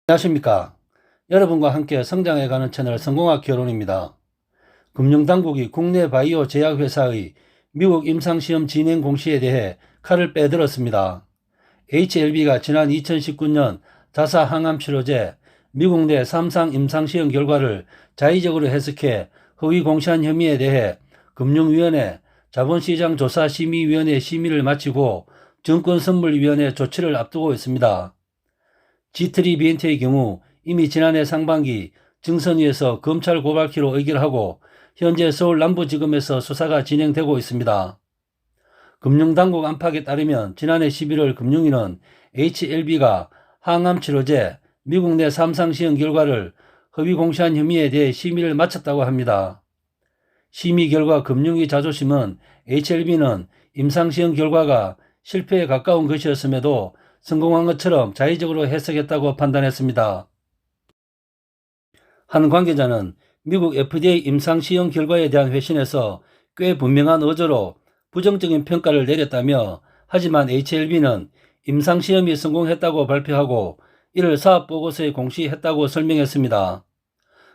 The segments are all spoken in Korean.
안녕하십니까. 여러분과 함께 성장해가는 채널 성공학 결혼입니다. 금융당국이 국내 바이오 제약회사의 미국 임상시험 진행 공시에 대해 칼을 빼들었습니다. HLB가 지난 2019년 자사 항암치료제 미국 내 3상 임상시험 결과를 자의적으로 해석해 허위 공시한 혐의에 대해 금융위원회 자본시장조사심의위원회 심의를 마치고 증권선물위원회 조치를 앞두고 있습니다. G3비엔트의 경우 이미 지난해 상반기 증선위에서 검찰 고발키로 의결하고 현재 서울 남부지검에서 수사가 진행되고 있습니다. 금융당국 안팎에 따르면 지난해 11월 금융위는 HLB가 항암치료제 미국 내 3상 시험 결과를 허위 공시한 혐의에 대해 심의를 마쳤다고 합니다. 심의 결과 금융위 자조심은 HLB는 임상시험 결과가 실패에 가까운 것이었음에도 성공한 것처럼 자의적으로 해석했다고 판단했습니다. 한 관계자는 미국 FDA 임상시험 결과에 대한 회신에서 꽤 분명한 어조로 부정적인 평가를 내렸다며, 하지만 HLB는 임상시험이 성공했다고 발표하고 이를 사업보고서에 공시했다고 설명했습니다.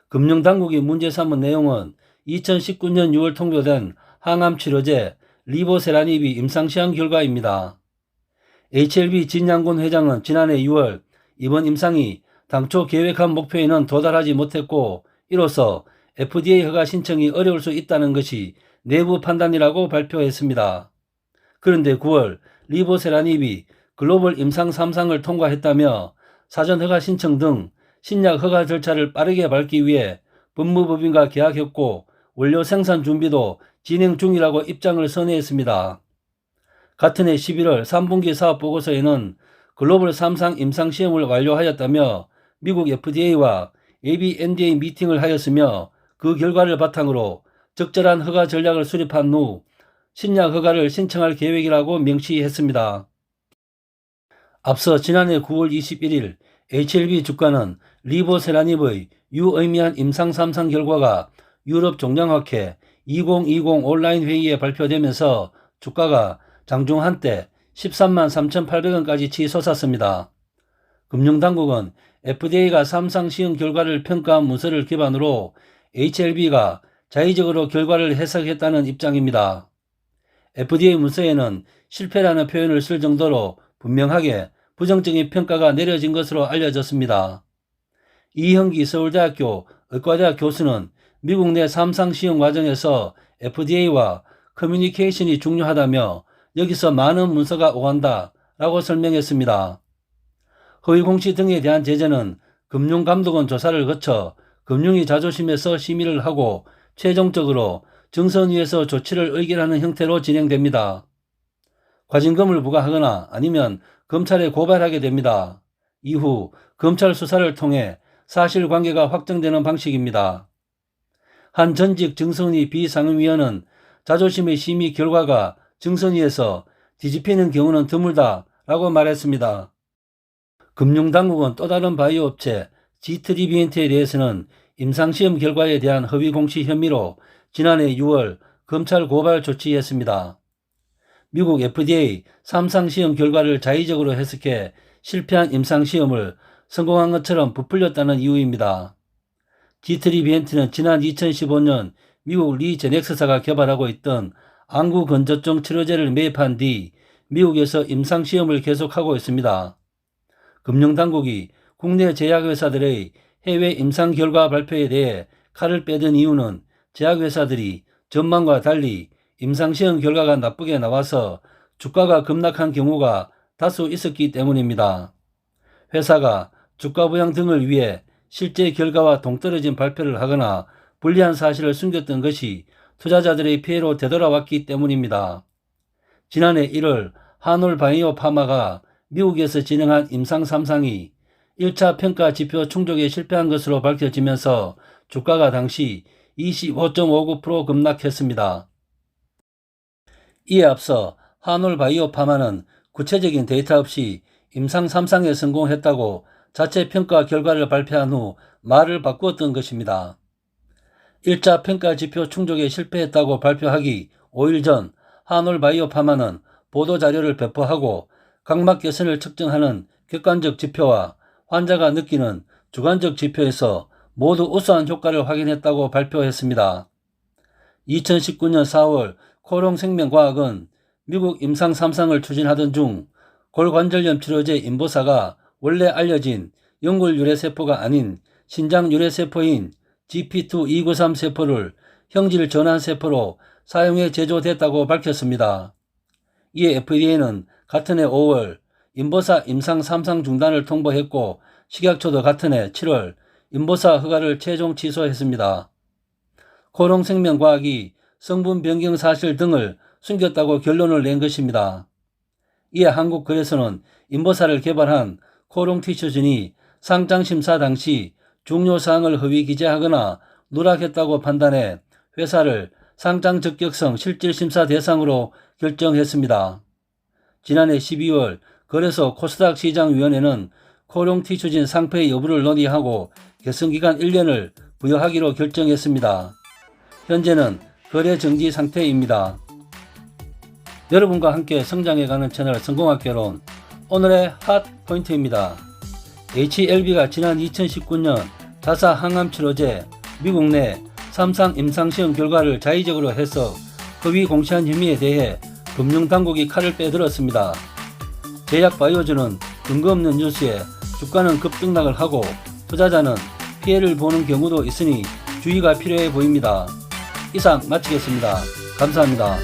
금융당국이 문제 삼은 내용은 2019년 6월 통보된 항암치료제 리보세라닙이 임상시험 결과입니다. HLB 진양군 회장은 지난해 6월 이번 임상이 당초 계획한 목표에는 도달하지 못했고 이로써 FDA 허가 신청이 어려울 수 있다는 것이 내부 판단이라고 발표했습니다. 그런데 9월 리보세라닙이 글로벌 임상 3상을 통과했다며 사전 허가 신청 등 신약 허가 절차를 빠르게 밟기 위해 법무법인과 계약했고 원료 생산 준비도 진행 중이라고 입장을 선회했습니다. 같은 해 11월 3분기 사업보고서에는 글로벌 3상 임상시험을 완료하였다며 미국 FDA와 ABNDA 미팅을 하였으며 그 결과를 바탕으로 적절한 허가 전략을 수립한 후 신약 허가를 신청할 계획이라고 명시했습니다. 앞서 지난해 9월 21일 HLB 주가는 리보세라닙의 유의미한 임상 3상 결과가 유럽 종량학회 2020 온라인 회의에 발표되면서 주가가 장중 한때 13만 3,800원까지 치솟았습니다. 금융당국은 FDA가 3상 시험 결과를 평가한 문서를 기반으로 HLB가 자의적으로 결과를 해석했다는 입장입니다. FDA 문서에는 실패라는 표현을 쓸 정도로 분명하게 부정적인 평가가 내려진 것으로 알려졌습니다. 이형기 서울대학교 의과대학 교수는 미국 내 3상 시험 과정에서 FDA와 커뮤니케이션이 중요하다며 여기서 많은 문서가 오간다 라고 설명했습니다. 허위공시 등에 대한 제재는 금융감독원 조사를 거쳐 금융위 자조심에서 심의를 하고 최종적으로 증선위에서 조치를 의결하는 형태로 진행됩니다. 과징금을 부과하거나 아니면 검찰에 고발하게 됩니다. 이후 검찰 수사를 통해 사실관계가 확정되는 방식입니다. 한 전직 증선위 비상임위원은 자조심의 심의 결과가 증선위에서 뒤집히는 경우는 드물다 라고 말했습니다. 금융당국은 또 다른 바이오 업체 G3비엔트에 대해서는 임상시험 결과에 대한 허위공시 혐의로 지난해 6월 검찰 고발 조치했습니다. 미국 FDA 3상 시험 결과를 자의적으로 해석해 실패한 임상시험을 성공한 것처럼 부풀렸다는 이유입니다. G3비엔트는 지난 2015년 미국 리제넥스사가 개발하고 있던 안구건조증 치료제를 매입한 뒤 미국에서 임상시험을 계속하고 있습니다. 금융당국이 국내 제약회사들의 해외 임상결과 발표에 대해 칼을 빼든 이유는 제약회사들이 전망과 달리 임상시험 결과가 나쁘게 나와서 주가가 급락한 경우가 다수 있었기 때문입니다. 회사가 주가 부양 등을 위해 실제 결과와 동떨어진 발표를 하거나 불리한 사실을 숨겼던 것이 투자자들의 피해로 되돌아왔기 때문입니다. 지난해 1월 하놀바이오 파마가 미국에서 진행한 임상 3상이 1차 평가 지표 충족에 실패한 것으로 밝혀지면서 주가가 당시 25.59% 급락했습니다. 이에 앞서 하놀바이오 파마는 구체적인 데이터 없이 임상 3상에 성공했다고 자체 평가 결과를 발표한 후 말을 바꾸었던 것입니다. 1차 평가 지표 충족에 실패했다고 발표하기 5일 전 하놀바이오 파마는 보도자료를 배포하고 각막 개선을 측정하는 객관적 지표와 환자가 느끼는 주관적 지표에서 모두 우수한 효과를 확인했다고 발표했습니다. 2019년 4월 코롱생명과학은 미국 임상 3상을 추진하던 중 골관절염 치료제 인보사가 원래 알려진 영골 유래세포가 아닌 신장 유래세포인 GP2-293 세포를 형질 전환 세포로 사용해 제조됐다고 밝혔습니다. 이에 FDA는 같은 해 5월 인보사 임상 3상 중단을 통보했고 식약처도 같은 해 7월 인보사 허가를 최종 취소했습니다. 코롱생명과학이 성분 변경 사실 등을 숨겼다고 결론을 낸 것입니다. 이에 한국거래소는 인보사를 개발한 코롱티슈진이 상장심사 당시 중요사항을 허위 기재하거나 누락했다고 판단해 회사를 상장 적격성 실질심사 대상으로 결정했습니다. 지난해 12월 거래소 코스닥 시장위원회는 코롱티슈진 상폐 여부를 논의하고 개선기간 1년을 부여하기로 결정했습니다. 현재는 거래 정지 상태입니다. 여러분과 함께 성장해가는 채널 성공학개론 오늘의 핫 포인트입니다. HLB가 지난 2019년 자사 항암치료제 미국 내 3상 임상시험 결과를 자의적으로 해석, 허위 공시한 혐의에 대해 금융당국이 칼을 빼들었습니다. 제약바이오주는 근거 없는 뉴스에 주가는 급등락을 하고 투자자는 피해를 보는 경우도 있으니 주의가 필요해 보입니다. 이상 마치겠습니다. 감사합니다.